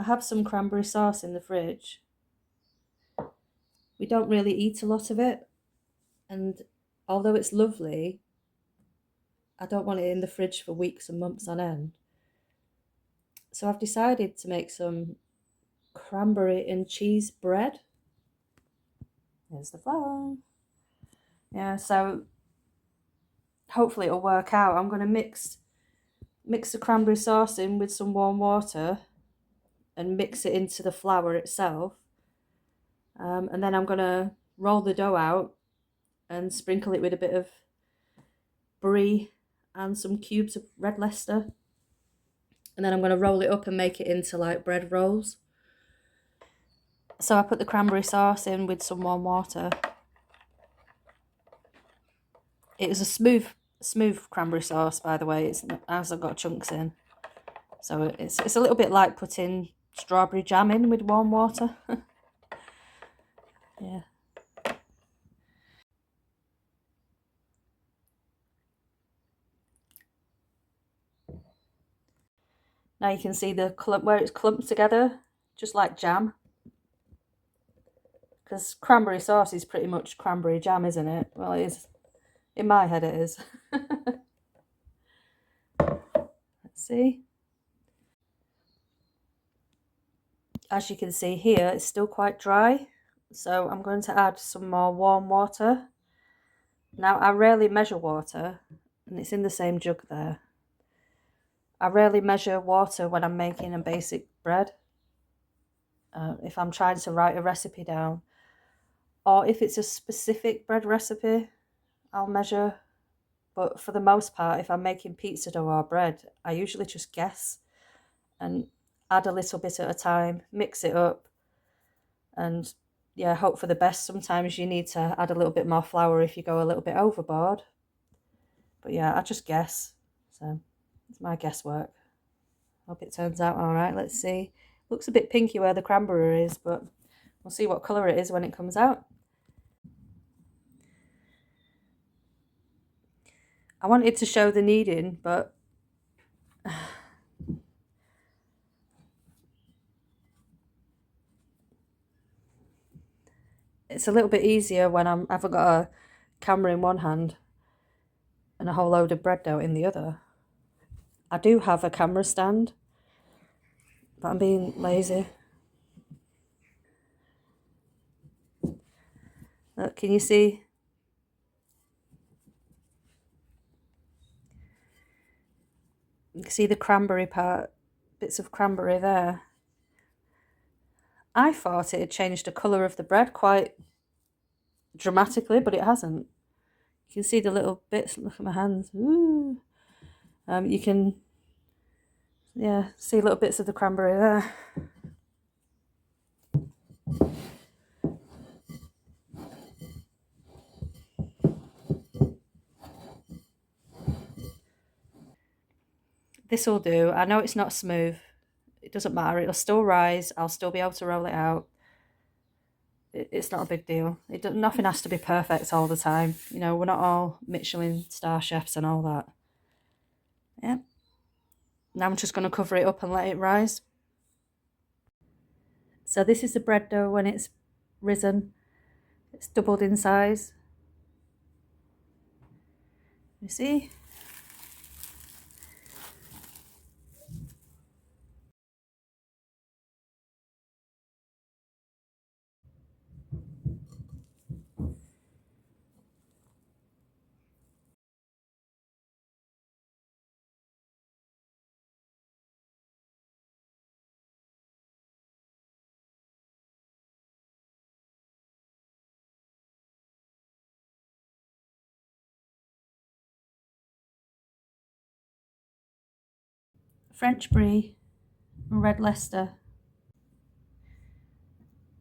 I have some cranberry sauce in the fridge. We don't really eat a lot of it, and although it's lovely, I don't want it in the fridge for weeks and months on end. So I've decided to make some cranberry and cheese bread. There's the flour. Yeah, so hopefully it'll work out. I'm going to mix the cranberry sauce in with some warm water and mix it into the flour itself. And then I'm going to roll the dough out and sprinkle it with a bit of Brie and some cubes of red Leicester. And then I'm going to roll it up and make it into like bread rolls. So I put the cranberry sauce in with some warm water. It was a smooth cranberry sauce, by the way. It hasn't got chunks in. So it's a little bit like putting strawberry jam in with warm water. Yeah. Now you can see the clump where it's clumped together, just like jam. Because cranberry sauce is pretty much cranberry jam, isn't it? Well, it is. In my head it is. Let's see. As you can see here, it's still quite dry. So I'm going to add some more warm water. Now, I rarely measure water, and it's in the same jug there. I rarely measure water when I'm making a basic bread. If I'm trying to write a recipe down, or if it's a specific bread recipe, I'll measure. But for the most part, if I'm making pizza dough or bread, I usually just guess and add a little bit at a time, mix it up, and yeah, hope for the best. Sometimes you need to add a little bit more flour if you go a little bit overboard. But yeah, I just guess. So it's my guesswork. Hope it turns out all right. Let's see. Looks a bit pinky where the cranberry is, but we'll see what colour it is when it comes out. I wanted to show the kneading, but it's a little bit easier when I haven't got a camera in one hand and a whole load of bread dough in the other. I do have a camera stand, but I'm being lazy. Look, can you see? You can see the cranberry part, bits of cranberry there. I thought it had changed the colour of the bread quite dramatically, but it hasn't. You can see the little bits. Look at my hands. Ooh. You can, yeah, see little bits of the cranberry there. This will do. I know it's not smooth. It doesn't matter. It'll still rise. I'll still be able to roll it out. It's not a big deal. Nothing has to be perfect all the time. You know, we're not all Michelin star chefs and all that. Yeah. Now I'm just going to cover it up and let it rise. So this is the bread dough when it's risen. It's doubled in size. You see? French Brie and red Leicester.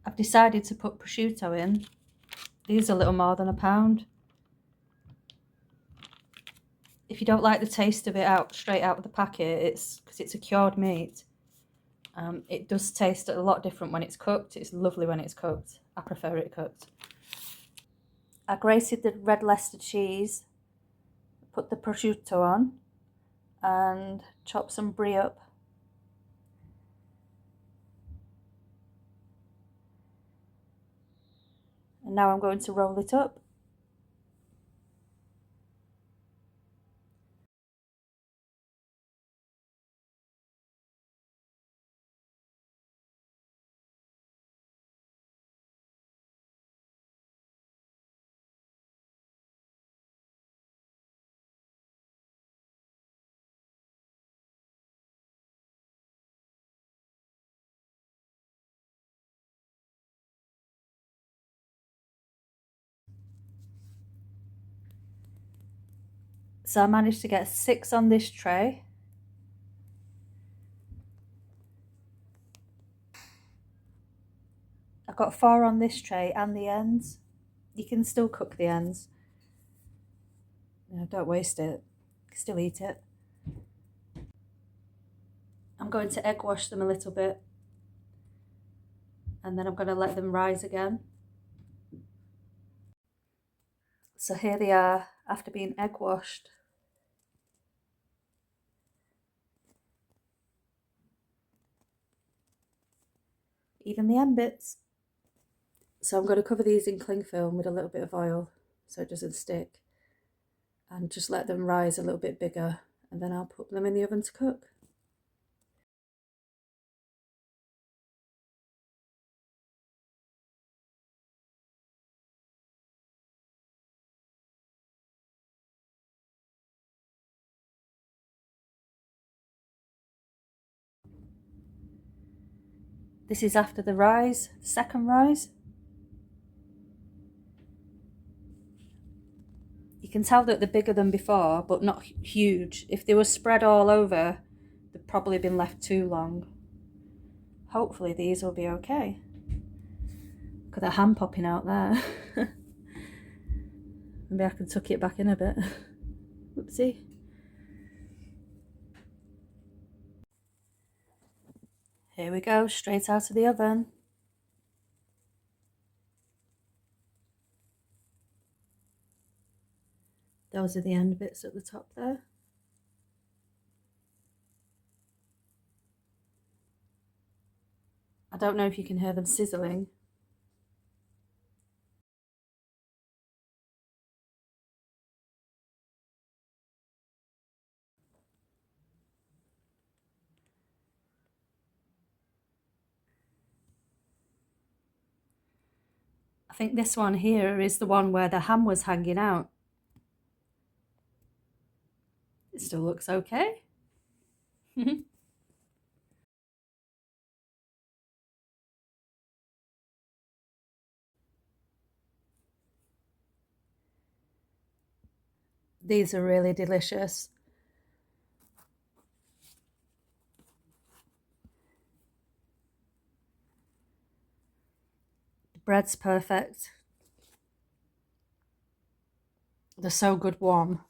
I've decided to put prosciutto in. These are a little more than £1. If you don't like the taste of it straight out of the packet, it's because it's a cured meat. It does taste a lot different when it's cooked. It's lovely when it's cooked. I prefer it cooked. I grated the red Leicester cheese, put the prosciutto on, and chopped some brie up. And now I'm going to roll it up. So I managed to get 6 on this tray. I've got 4 on this tray and the ends. You can still cook the ends. Don't waste it. You can still eat it. I'm going to egg wash them a little bit. And then I'm going to let them rise again. So here they are after being egg washed. Even the end bits. So I'm going to cover these in cling film with a little bit of oil so it doesn't stick. And just let them rise a little bit bigger. And then I'll put them in the oven to cook. This is after the rise, second rise. You can tell that they're bigger than before, but not huge. If they were spread all over, they've probably been left too long. Hopefully these will be okay. Look at the ham popping out there. Maybe I can tuck it back in a bit. Whoopsie. Here we go, straight out of the oven. Those are the end bits at the top there. I don't know if you can hear them sizzling. I think this one here is the one where the ham was hanging out. It still looks okay. These are really delicious. The bread's perfect. They're so good warm.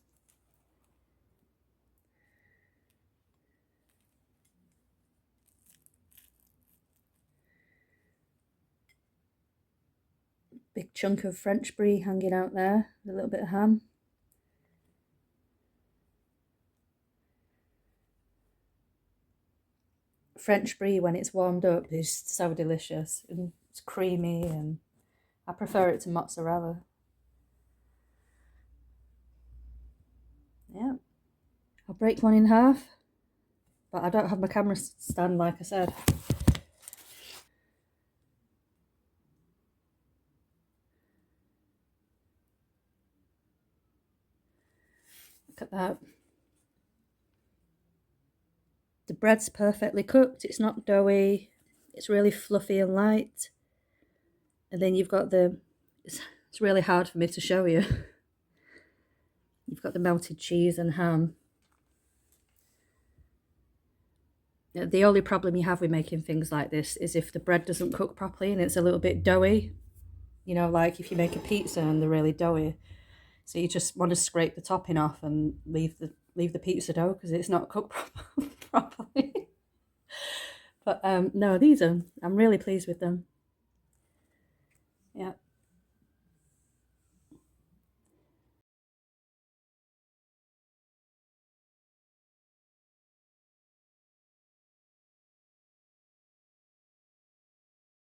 Big chunk of French brie hanging out there, a little bit of ham. French brie, when it's warmed up, is so delicious. And it's creamy, and I prefer it to mozzarella. Yeah. I'll break one in half, but I don't have my camera stand like I said. Look at that. The bread's perfectly cooked. It's not doughy. It's really fluffy and light. And then you've got it's really hard for me to show you. You've got the melted cheese and ham. The only problem you have with making things like this is if the bread doesn't cook properly and it's a little bit doughy. You know, like if you make a pizza and they're really doughy. So you just want to scrape the topping off and leave the pizza dough because it's not cooked properly. But no, I'm really pleased with them. Yeah.